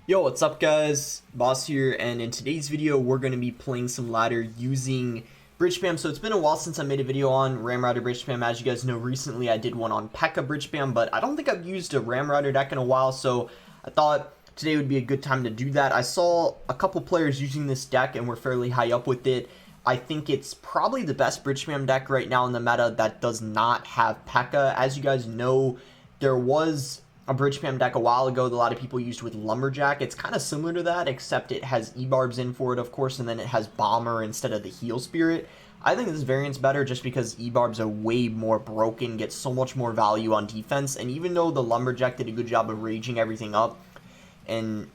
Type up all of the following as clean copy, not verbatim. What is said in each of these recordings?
Yo, what's up guys? Boss here, and in today's video we're going to be playing some ladder using bridge spam. So it's been a while since I made a video on Ram Rider bridge spam. As you guys know, recently I did one on P.E.K.K.A bridge spam, but I don't think I've used a Ram Rider deck in a while, so I thought today would be a good time to do that. I saw a couple players using this deck and we're fairly high up with it. I think it's probably the best bridge spam deck right now in the meta that does not have P.E.K.K.A. As you guys know, there was a bridge spam deck a while ago that a lot of people used with Lumberjack. It's kind of similar to that, except it has E-Barbs in for it, of course, and then it has Bomber instead of the Heal Spirit. I think this variant's better just because E-Barbs are way more broken, get so much more value on defense, and even though the Lumberjack did a good job of raging everything up and,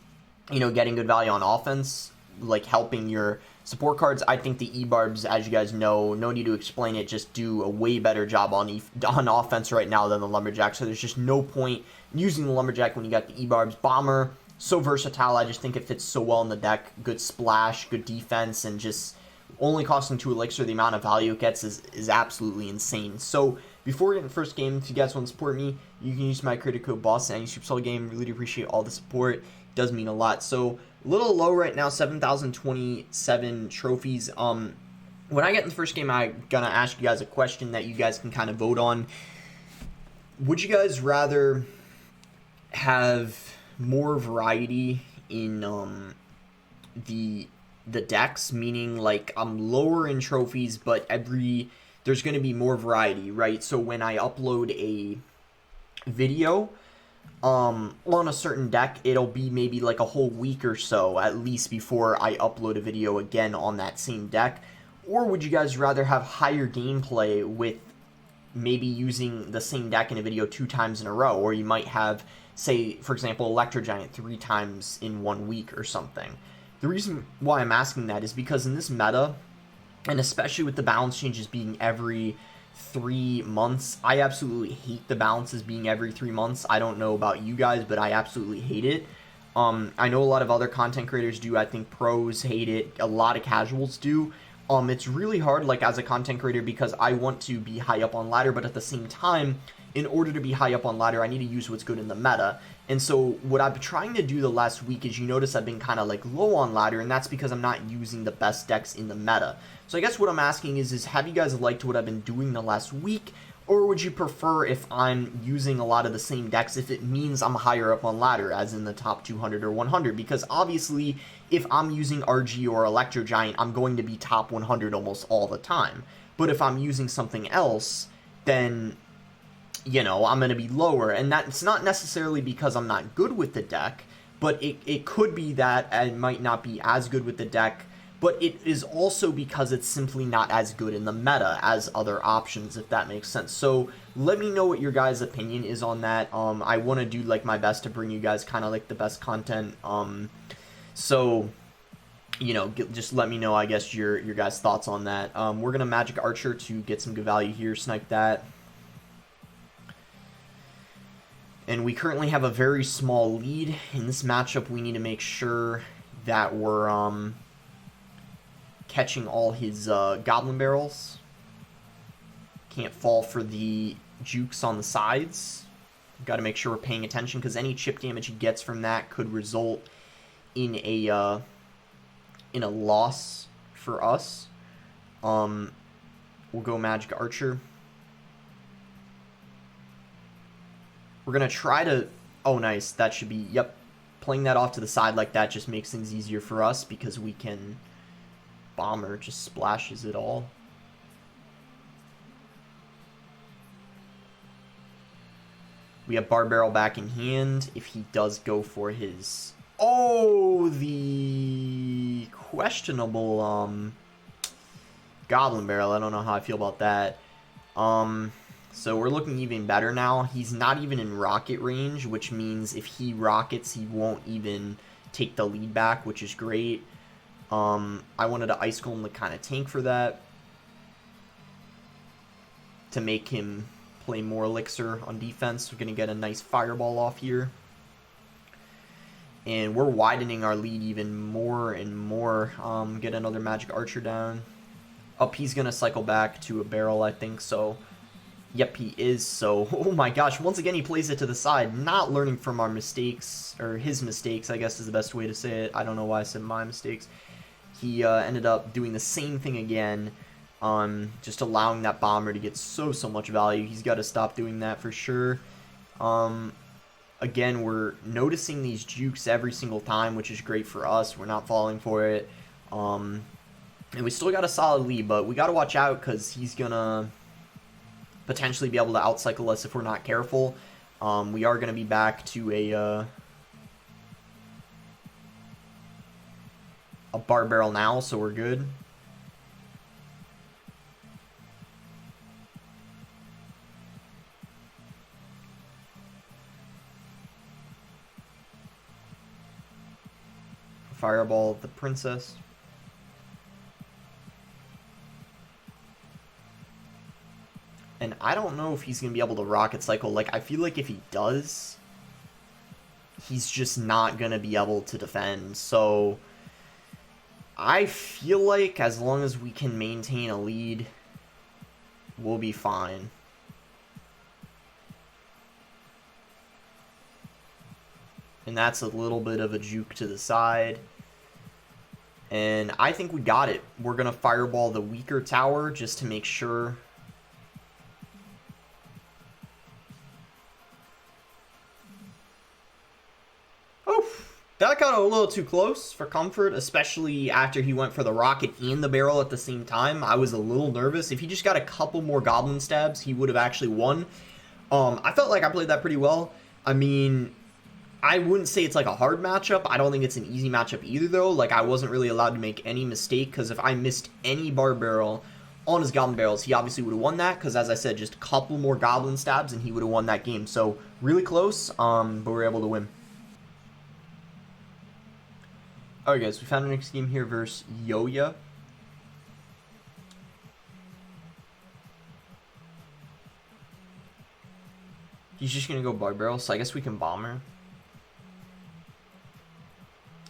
you know, getting good value on offense, like helping your support cards, I think the E-Barbs, as you guys know, no need to explain it, just do a way better job on offense right now than the Lumberjack, so there's just no point using the Lumberjack when you got the E-Barbs. Bomber, so versatile, I just think it fits so well in the deck. Good splash, good defense, and just only costing 2 elixir, the amount of value it gets is absolutely insane. So before we get in the first game, if you guys want to support me, you can use my credit code BOSS and use Super Game. Really do appreciate all the support. It does mean a lot. So a little low right now, 7,027 trophies. When I get in the first game, I'm gonna ask you guys a question that you guys can kind of vote on. Would you guys rather have more variety in the decks, meaning like I'm lower in trophies, but there's going to be more variety, right? So when I upload a video on a certain deck, it'll be maybe like a whole week or so at least before I upload a video again on that same deck. Or would you guys rather have higher gameplay with maybe using the same deck in a video 2 times in a row, or you might have, say, for example, Electro Giant 3 times in 1 week or something? The reason why I'm asking that is because in this meta, and especially with the balance changes being every 3 months, I absolutely hate the balances being every 3 months. I don't know about you guys, but I absolutely hate it. I know a lot of other content creators do. I think pros hate it. A lot of casuals do. It's really hard, like, as a content creator, because I want to be high up on ladder, but at the same time, in order to be high up on ladder, I need to use what's good in the meta. And so what I've been trying to do the last week is, you notice I've been kind of like low on ladder, and that's because I'm not using the best decks in the meta. So I guess what I'm asking is have you guys liked what I've been doing the last week? Or would you prefer if I'm using a lot of the same decks if it means I'm higher up on ladder, as in the top 200 or 100? Because obviously, if I'm using RG or Electro Giant, I'm going to be top 100 almost all the time. But if I'm using something else, then, you know, I'm going to be lower. And that's not necessarily because I'm not good with the deck, but it could be that I might not be as good with the deck, but it is also because it's simply not as good in the meta as other options, if that makes sense. So let me know what your guys' opinion is on that. I want to do like my best to bring you guys kind of like the best content. So, you know, just let me know, I guess, your guys' thoughts on that. We're going to Magic Archer to get some good value here, snipe that. And we currently have a very small lead. In this matchup, we need to make sure that we're catching all his Goblin Barrels. Can't fall for the jukes on the sides. Got to make sure we're paying attention, because any chip damage he gets from that could result in a loss for us. We'll go Magic Archer. We're going to try to... Oh, nice. That should be... Yep. Playing that off to the side like that just makes things easier for us, because we can... Bomber just splashes it all. We have Bar Barrel back in hand if he does go for his... Oh, the questionable Goblin Barrel. I don't know how I feel about that. So we're looking even better now. He's not even in rocket range, which means if he rockets, he won't even take the lead back, which is great. I wanted to Ice Golem to kind of tank for that, to make him play more elixir on defense. We're going to get a nice fireball off here. And we're widening our lead even more and more. Get another Magic Archer down. Up, he's going to cycle back to a barrel, I think, so Yep, he is. So, oh my gosh, once again he plays it to the side, not learning from our mistakes, or his mistakes, I guess is the best way to say it. I don't know why I said my mistakes. He ended up doing the same thing again, just allowing that bomber to get so much value. He's got to stop doing that for sure. Again, we're noticing these jukes every single time, which is great for us. We're not falling for it. And we still got a solid lead, but we got to watch out because he's going to potentially be able to outcycle us if we're not careful. We are going to be back to a bar barrel now, so we're good. Fireball the princess. And I don't know if he's going to be able to rocket cycle. Like, I feel like if he does, he's just not going to be able to defend. So, I feel like as long as we can maintain a lead, we'll be fine. And that's a little bit of a juke to the side. And I think we got it. We're going to fireball the weaker tower just to make sure. That got a little too close for comfort, especially after he went for the rocket and the barrel at the same time. I was a little nervous. If he just got a couple more goblin stabs, he would have actually won. I felt like I played that pretty well. I mean, I wouldn't say it's like a hard matchup. I don't think it's an easy matchup either, though. Like, I wasn't really allowed to make any mistake, because if I missed any bar barrel on his goblin barrels, he obviously would have won that, because as I said, just a couple more goblin stabs, and he would have won that game. So, really close, but we were able to win. Alright guys, we found our next game here versus Yoya. He's just going to go bar barrel, so I guess we can bomber.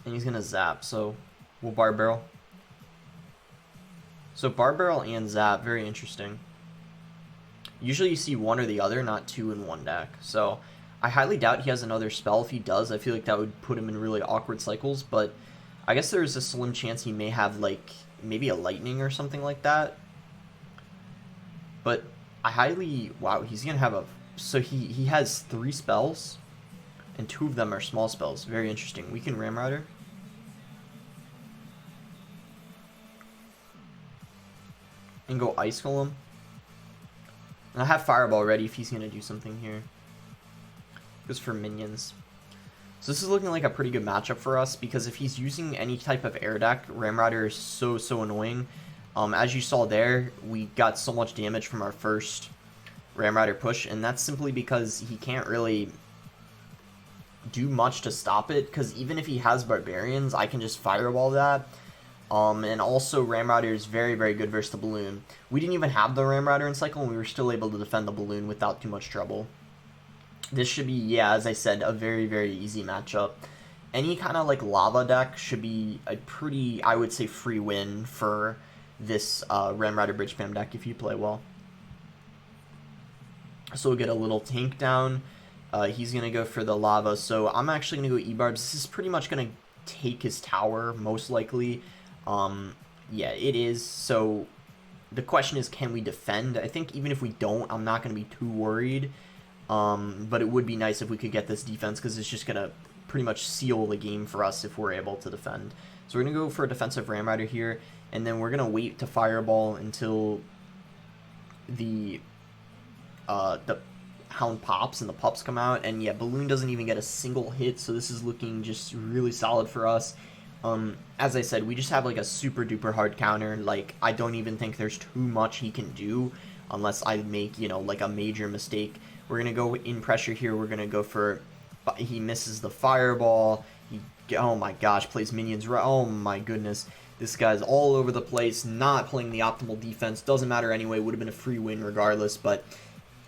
And he's going to zap, so we'll bar barrel. So bar barrel and zap, very interesting. Usually you see one or the other, not two in one deck. So I highly doubt he has another spell. If he does, I feel like that would put him in really awkward cycles, but I guess there's a slim chance he may have, like, maybe a lightning or something like that. But I highly... Wow, he's going to have a... So he has 3 spells, and 2 of them are small spells. Very interesting. We can Ram Rider. And go Icicle him. And I have Fireball ready if he's going to do something here. Goes for minions. So this is looking like a pretty good matchup for us, because if he's using any type of air deck, Ram Rider is so annoying. As you saw there, we got so much damage from our first Ram Rider push, and that's simply because he can't really do much to stop it, because even if he has Barbarians, I can just Fireball that. And also Ram Rider is very good versus the Balloon. We didn't even have the Ram Rider in cycle, and we were still able to defend the Balloon without too much trouble. This should be, yeah, as I said, a very easy matchup. Any kind of, like, lava deck should be a pretty, I would say, free win for this Ram Rider Bridge Spam deck if you play well. So we'll get a little tank down. He's going to go for the lava, so I'm actually going to go E-Barbs. This is pretty much going to take his tower, most likely. Yeah, it is. So the question is, can we defend? I think even if we don't, I'm not going to be too worried. But it would be nice if we could get this defense, because it's just going to pretty much seal the game for us if we're able to defend. So we're going to go for a defensive Ram Rider here, and then we're going to wait to Fireball until the Hound pops and the pups come out. And yeah, Balloon doesn't even get a single hit, so this is looking just really solid for us. As I said, we just have like a super duper hard counter. Like, I don't even think there's too much he can do unless I make, you know, like a major mistake. We're going to go in pressure here. We're going to go for... He misses the Fireball. He, oh my gosh, plays minions. Oh my goodness. This guy's all over the place, not playing the optimal defense. Doesn't matter anyway. Would have been a free win regardless. But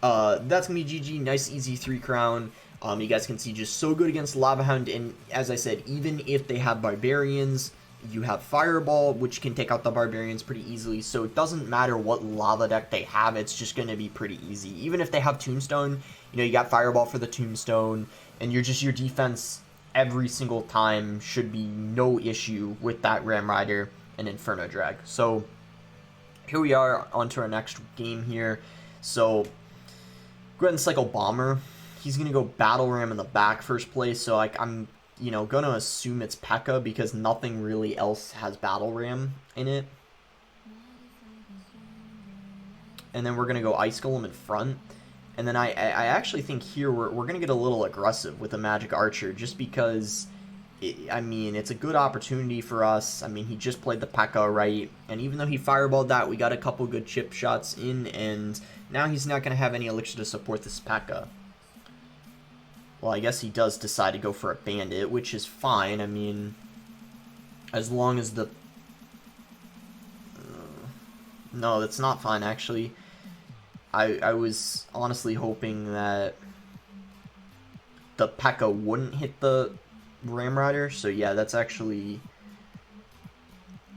that's going to be GG. Nice, easy 3 crown. You guys can see just so good against Lava Hound. And as I said, even if they have Barbarians, You have Fireball, which can take out the Barbarians pretty easily, so it doesn't matter what lava deck they have, it's just going to be pretty easy. Even if they have Tombstone, you know, you got Fireball for the Tombstone, and your defense every single time should be no issue with that Ram Rider and Inferno Drag. So here we are, on to our next game here. So go ahead and cycle Bomber. He's going to go Battle Ram in the back first place, so like I'm, you know, gonna assume it's P.E.K.K.A because nothing really else has Battle Ram in it. And then we're gonna go Ice Golem in front. And then I actually think here we're gonna get a little aggressive with the Magic Archer, just because I mean, it's a good opportunity for us. I mean, he just played the P.E.K.K.A, right? And even though he fireballed that, we got a couple good chip shots in, and now he's not gonna have any elixir to support this P.E.K.K.A. Well, I guess he does decide to go for a Bandit, which is fine. I mean, as long as the... no, that's not fine, actually. I was honestly hoping that the P.E.K.K.A wouldn't hit the Ram Rider, so yeah, that's actually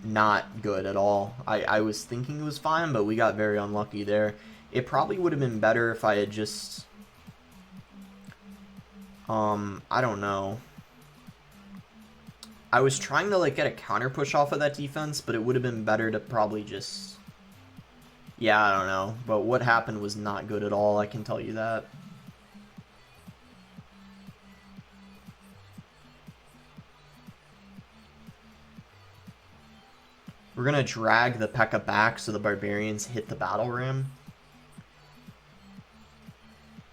not good at all. I was thinking it was fine, but we got very unlucky there. It probably would have been better if I had just... I don't know. I was trying to, like, get a counter push off of that defense, but it would have been better to probably just... yeah, I don't know. But what happened was not good at all, I can tell you that. We're gonna drag the P.E.K.K.A back so the Barbarians hit the Battle Ram.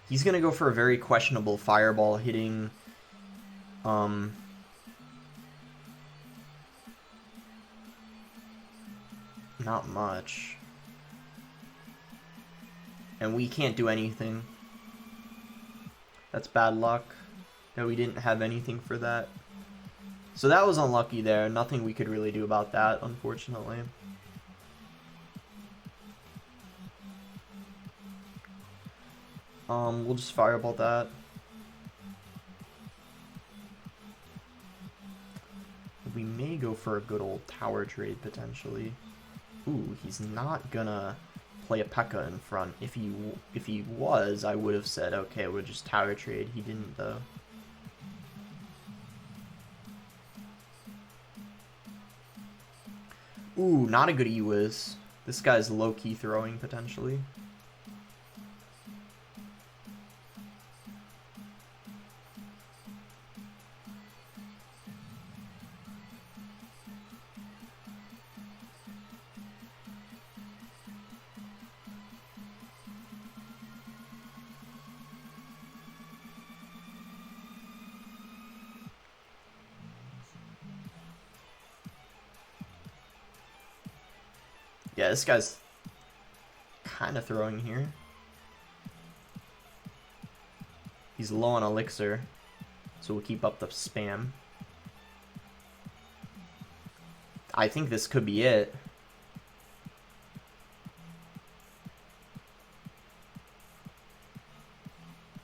He's going to go for a very questionable Fireball, hitting... not much. And we can't do anything. That's bad luck that we didn't have anything for that. So that was unlucky there. Nothing we could really do about that, unfortunately. We'll just Fireball that. We may go for a good old tower trade, potentially. Ooh, he's not gonna play a P.E.K.K.A in front. If he was, I would have said, okay, we'll just tower trade. He didn't, though. Ooh, not a good E-Wiz. This guy's low-key throwing, potentially. Yeah, this guy's kind of throwing here. He's low on elixir, so we'll keep up the spam. I think this could be it.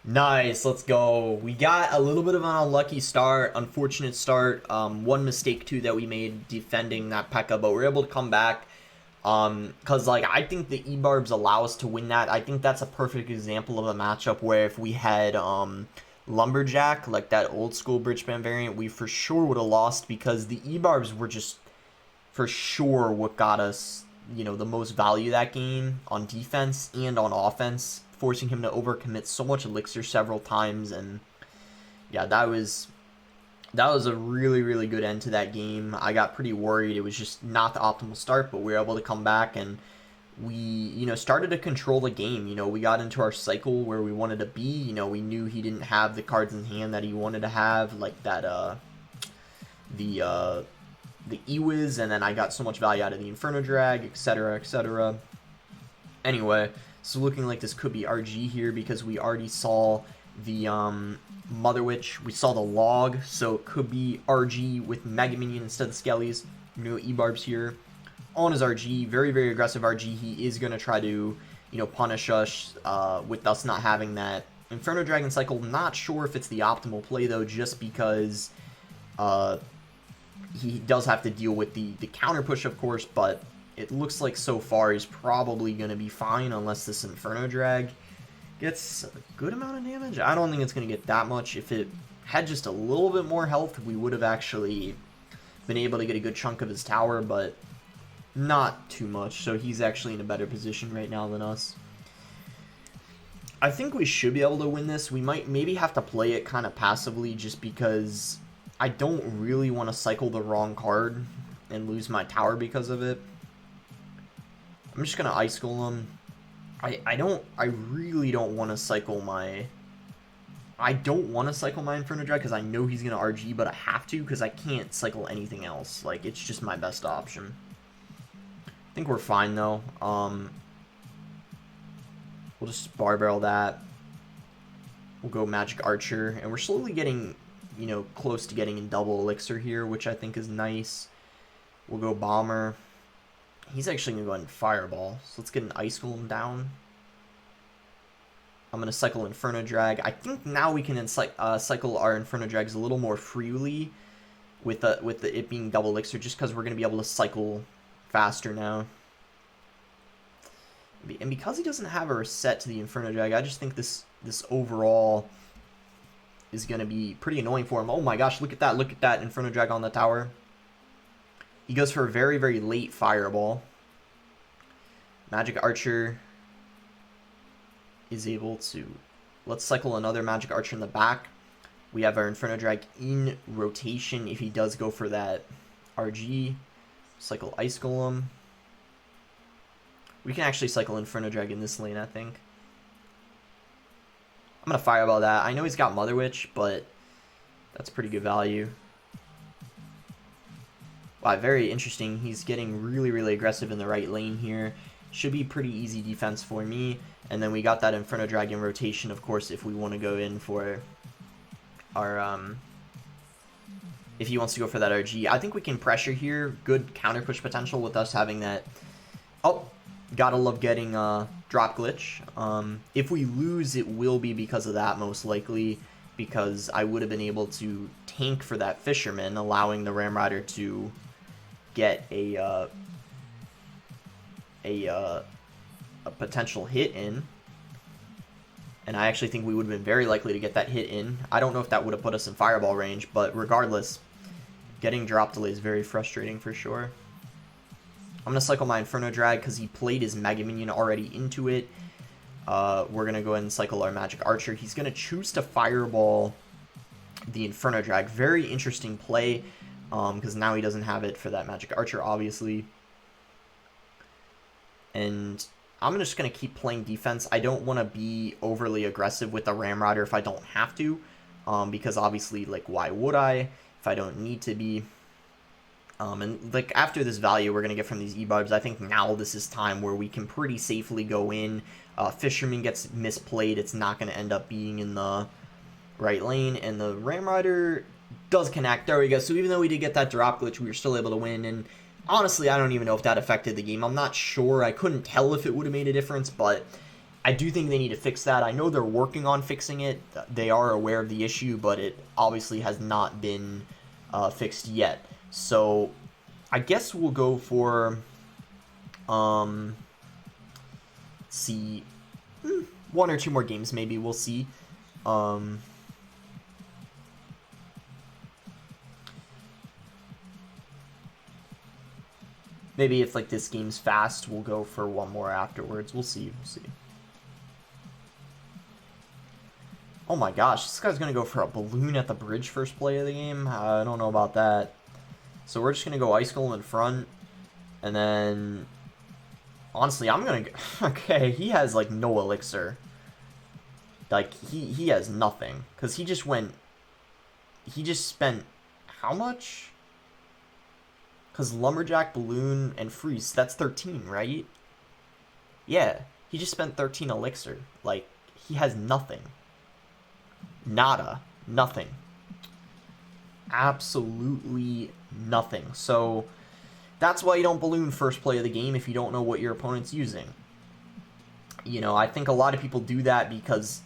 Nice, let's go. We got a little bit of an unlucky start, unfortunate start. One mistake, too, that we made defending that P.E.K.K.A, but we're able to come back. Because, like, I think the E-Barbs allow us to win that. I think that's a perfect example of a matchup where if we had, Lumberjack, like that old school Bridgeband variant, we for sure would have lost because the E-Barbs were just for sure what got us, you know, the most value that game on defense and on offense, forcing him to overcommit so much elixir several times. And yeah, that was a really, really good end to that game. I got pretty worried. It was just not the optimal start, but we were able to come back and we, you know, started to control the game. You know, we got into our cycle where we wanted to be. You know, we knew he didn't have the cards in hand that he wanted to have, like that, the E-Wiz, and then I got so much value out of the Inferno Drag, etc., etc. Anyway, so looking like this could be RG here because we already saw the Mother Witch, we saw the log, so it could be RG with Mega Minion instead of Skellies. No E-Barbs here. On his RG, very, very aggressive RG. He is going to try to, you know, punish us with us not having that Inferno Dragon cycle. Not sure if it's the optimal play, though, just because He does have to deal with the counter push, of course, but it looks like so far he's probably going to be fine unless this Inferno Drag gets a good amount of damage. I don't think it's going to get that much. If it had just a little bit more health, we would have actually been able to get a good chunk of his tower, but not too much. So he's actually in a better position right now than us. I think we should be able to win this. We might maybe have to play it kind of passively just because I don't really want to cycle the wrong card and lose my tower because of it. I'm just going to Ice Golem. I really don't want to cycle my... I don't want to cycle my Inferno Drag because I know he's going to RG, but I have to because I can't cycle anything else. Like, it's just my best option. I think we're fine, though. We'll just Bar Barrel that. We'll go Magic Archer. And we're slowly getting, you know, close to getting in double Elixir here, which I think is nice. We'll go Bomber. He's actually going to go ahead and Fireball. So let's get an Ice Golem down. I'm going to cycle Inferno Drag. I think now we can cycle our Inferno Drags a little more freely with it being double Elixir, just because we're going to be able to cycle faster now. And because he doesn't have a reset to the Inferno Drag, I just think this overall is going to be pretty annoying for him. Oh my gosh, look at that. Look at that Inferno Drag on the tower. He goes for a very, very late Fireball. Magic Archer is able to... Let's cycle another Magic Archer in the back. We have our Inferno Drag in rotation if he does go for that RG. Cycle Ice Golem. We can actually cycle Inferno Drag in this lane, I think. I'm going to Fireball that. I know he's got Mother Witch, but that's pretty good value. Wow, very interesting. He's getting really, really aggressive in the right lane here. Should be pretty easy defense for me. And then we got that Inferno Drag in rotation, of course, if we want to go in for our... if he wants to go for that RG. I think we can pressure here. Good counter push potential with us having that... Oh, gotta love getting drop glitch. If we lose, it will be because of that, most likely. Because I would have been able to tank for that Fisherman, allowing the Ram Rider to get a potential hit in. And I actually think we would have been very likely to get that hit in. I don't know if that would have put us in Fireball range, but regardless, getting drop delay is very frustrating for sure. I'm going to cycle my Inferno Drag because he played his Mega Minion already into it. We're going to go ahead and cycle our Magic Archer. He's going to choose to Fireball the Inferno Drag. Very interesting play because now he doesn't have it for that Magic Archer, obviously. And I'm just going to keep playing defense. I don't want to be overly aggressive with the Ram Rider if I don't have to. Because obviously, like, why would I if I don't need to be? And, like, after this value we're going to get from these E-Barbs, I think now this is time where we can pretty safely go in. Fisherman gets misplayed. It's not going to end up being in the right lane. And the Ram Rider does connect. There we go. So even though we did get that drop glitch, we were still able to win. And honestly, I don't even know if that affected the game. I'm not sure. I couldn't tell if it would have made a difference, but I do think they need to fix that. I know they're working on fixing it. They are aware of the issue, but it obviously has not been fixed yet. So I guess we'll go for, see, one or two more games maybe. We'll see. Maybe if, like, this game's fast, we'll go for one more afterwards. We'll see. We'll see. Oh my gosh, this guy's going to go for a balloon at the bridge first play of the game? I don't know about that. So we're just going to go Ice Golem in front. And then... Honestly, I'm going to... Okay, he has, like, no Elixir. Like, he has nothing. Because he just went... He just spent... How much? Because Lumberjack, Balloon, and Freeze, that's 13, right? Yeah, he just spent 13 Elixir. Like, he has nothing. Nada. Nothing. Absolutely nothing. So, that's why you don't Balloon first play of the game if you don't know what your opponent's using. You know, I think a lot of people do that because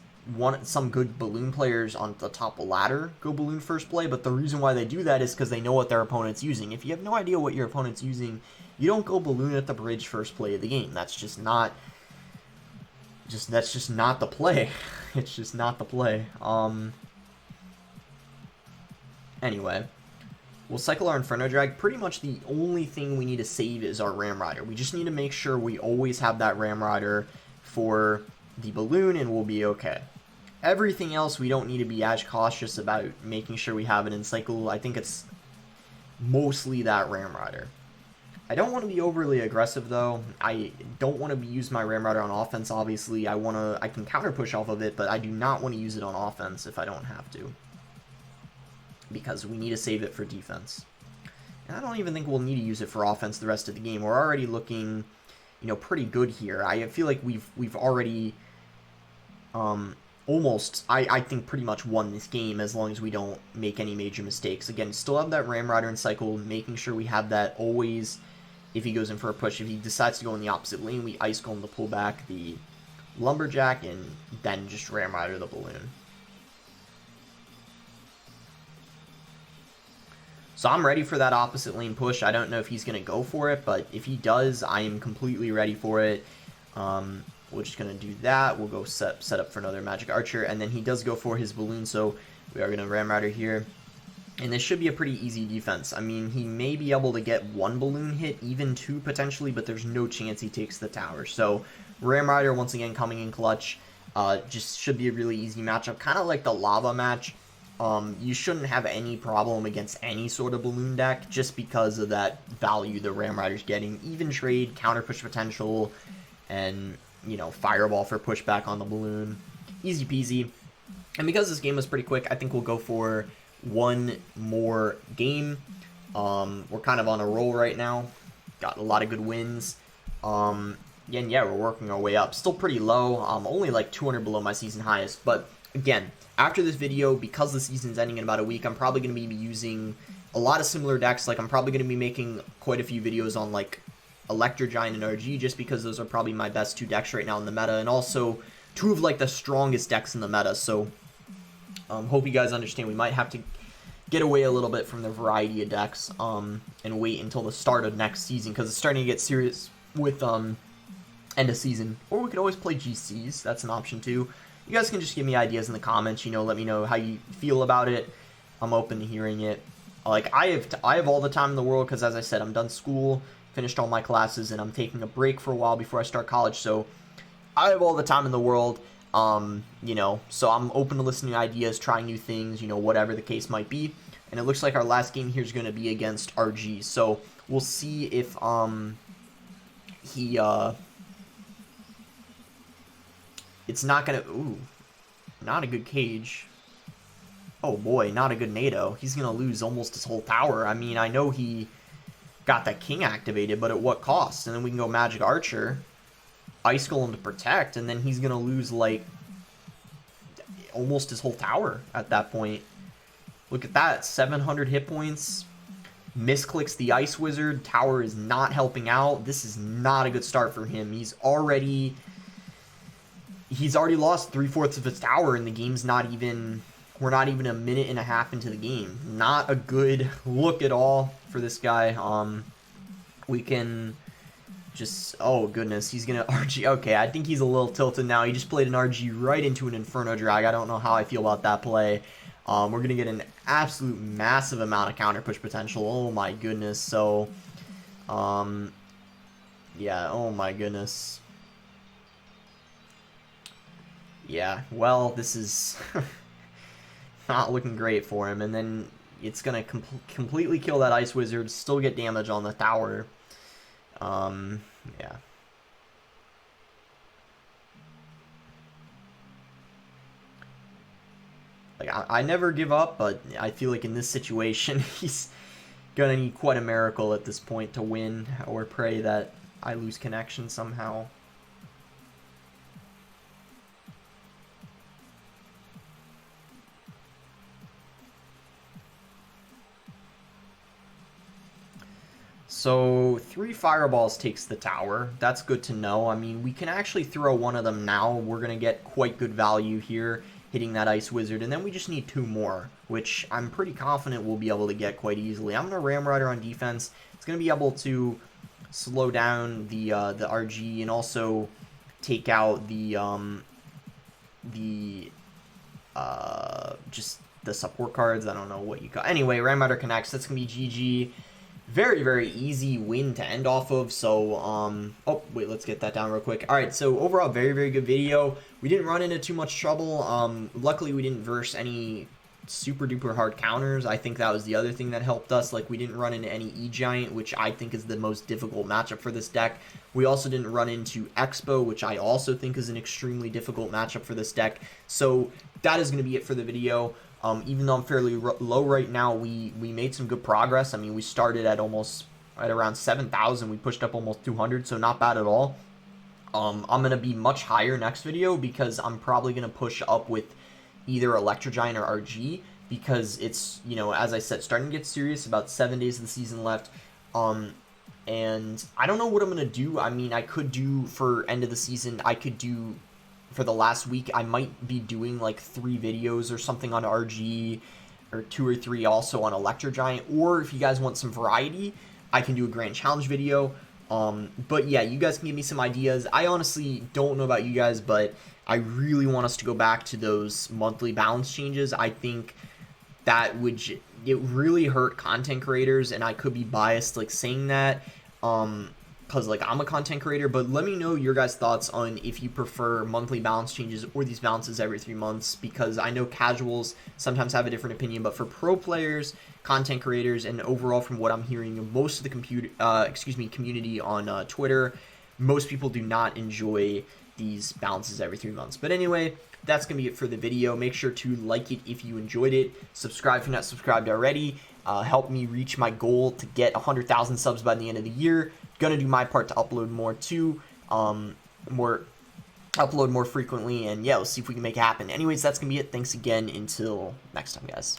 some good balloon players on the top ladder go balloon first play, but the reason why they do that is because they know what their opponent's using. If you have no idea what your opponent's using, you don't go balloon at the bridge first play of the game. That's just not the play. It's just not the play. Anyway, we'll cycle our Inferno Drag. Pretty much the only thing we need to save is our Ram Rider. We just need to make sure we always have that Ram Rider for the balloon, and we'll be okay. Everything else we don't need to be as cautious about making sure we have it in cycle. I think it's mostly that Ram Rider. I don't want to be overly aggressive though. I don't want to use my Ram Rider on offense, obviously. I can counter push off of it, but I do not want to use it on offense if I don't have to, because we need to save it for defense. And I don't even think we'll need to use it for offense the rest of the game. We're already looking, pretty good here. I feel like we've already almost, I think, pretty much won this game as long as we don't make any major mistakes. Again, still have that Ram Rider in cycle, making sure we have that always if he goes in for a push. If he decides to go in the opposite lane, we ice him to pull back the Lumberjack and then just Ram Rider the balloon. So I'm ready for that opposite lane push. I don't know if he's going to go for it, but if he does, I am completely ready for it. We're just going to do that. We'll go set up for another Magic Archer, and then he does go for his balloon, so we are going to Ram Rider here. And this should be a pretty easy defense. I mean, he may be able to get one balloon hit, even two potentially, but there's no chance he takes the tower. So Ram Rider, once again, coming in clutch. Just should be a really easy matchup, kind of like the lava match. You shouldn't have any problem against any sort of balloon deck just because of that value the Ram Rider's getting. Even trade, counter push potential, and, fireball for pushback on the balloon. Easy peasy. And because this game was pretty quick, I think we'll go for one more game. We're kind of on a roll right now. Got a lot of good wins. And yeah, we're working our way up. Still pretty low. Only like 200 below my season highest. But again, after this video, because the season's ending in about a week, I'm probably going to be using a lot of similar decks. Like, I'm probably going to be making quite a few videos on, like, Electro Giant and RG, just because those are probably my best two decks right now in the meta, and also two of, like, the strongest decks in the meta. So, hope you guys understand. We might have to get away a little bit from the variety of decks, and wait until the start of next season, because it's starting to get serious with, end of season. Or we could always play GCs. That's an option, too. You guys can just give me ideas in the comments, let me know how you feel about it. I'm open to hearing it. Like, I have all the time in the world, because as I said, I'm done school, finished all my classes, and I'm taking a break for a while before I start college, so I have all the time in the world, so I'm open to listening to ideas, trying new things, whatever the case might be. And it looks like our last game here is going to be against RG, so we'll see if, it's not going to... Ooh, not a good cage. Oh boy, not a good NATO. He's going to lose almost his whole tower. I mean, I know he got that king activated, but at what cost? And then we can go Magic Archer, Ice Golem to protect, and then he's going to lose, like, almost his whole tower at that point. Look at that, 700 hit points. Misclicks the Ice Wizard. Tower is not helping out. This is not a good start for him. He's already lost 3/4 of his tower, and the game's we're not even a minute and a half into the game. Not a good look at all for this guy. We can just, oh goodness, he's gonna RG. Okay, I think he's a little tilted now. He just played an RG right into an Inferno Drag. I don't know how I feel about that play. We're gonna get an absolute massive amount of counter push potential. Oh my goodness. So, yeah, oh my goodness. Yeah, well, this is not looking great for him. And then it's going to completely kill that Ice Wizard, still get damage on the tower. Yeah. Like, I never give up, but I feel like in this situation, he's going to need quite a miracle at this point to win, or pray that I lose connection somehow. So 3 fireballs takes the tower. That's good to know. I mean, we can actually throw one of them now. We're going to get quite good value here, hitting that ice wizard. And then we just need 2 more, which I'm pretty confident we'll be able to get quite easily. I'm going to Ram Rider on defense. It's going to be able to slow down the RG and also take out just the support cards. I don't know what you call. Anyway, Ram Rider connects. That's going to be GG. Very, very easy win to end off of. So, oh, wait, let's get that down real quick. All right, so overall, very, very good video. We didn't run into too much trouble. Luckily, we didn't verse any super duper hard counters. I think that was the other thing that helped us. Like, we didn't run into any E-Giant, which I think is the most difficult matchup for this deck. We also didn't run into Expo, which I also think is an extremely difficult matchup for this deck. So, that is going to be it for the video. Even though I'm fairly low right now, we made some good progress. I mean, we started at around 7,000. We pushed up almost 200, so not bad at all. I'm going to be much higher next video because I'm probably going to push up with either Electro Giant or RG because it's, you know, as I said, starting to get serious. About 7 days of the season left. And I don't know what I'm going to do. I mean, I could do for end of the season, I could do for the last week, I might be doing like 3 videos or something on RG, or 2 or 3 also on Electro Giant. Or if you guys want some variety, I can do a Grand Challenge video. But yeah, you guys can give me some ideas. I honestly don't know about you guys, but I really want us to go back to those monthly balance changes. I think that would it really hurt content creators, and I could be biased like saying that. Because like I'm a content creator, but let me know your guys' thoughts on if you prefer monthly balance changes or these balances every 3 months, because I know casuals sometimes have a different opinion, but for pro players, content creators, and overall from what I'm hearing, most of the community on Twitter, most people do not enjoy these balances every 3 months. But anyway, that's going to be it for the video. Make sure to like it if you enjoyed it. Subscribe if you're not subscribed already. Help me reach my goal to get 100,000 subs by the end of the year. Gonna do my part to upload more too, upload more frequently, and yeah, let's see if we can make it happen. Anyways, that's gonna be it. Thanks again. Until next time, guys.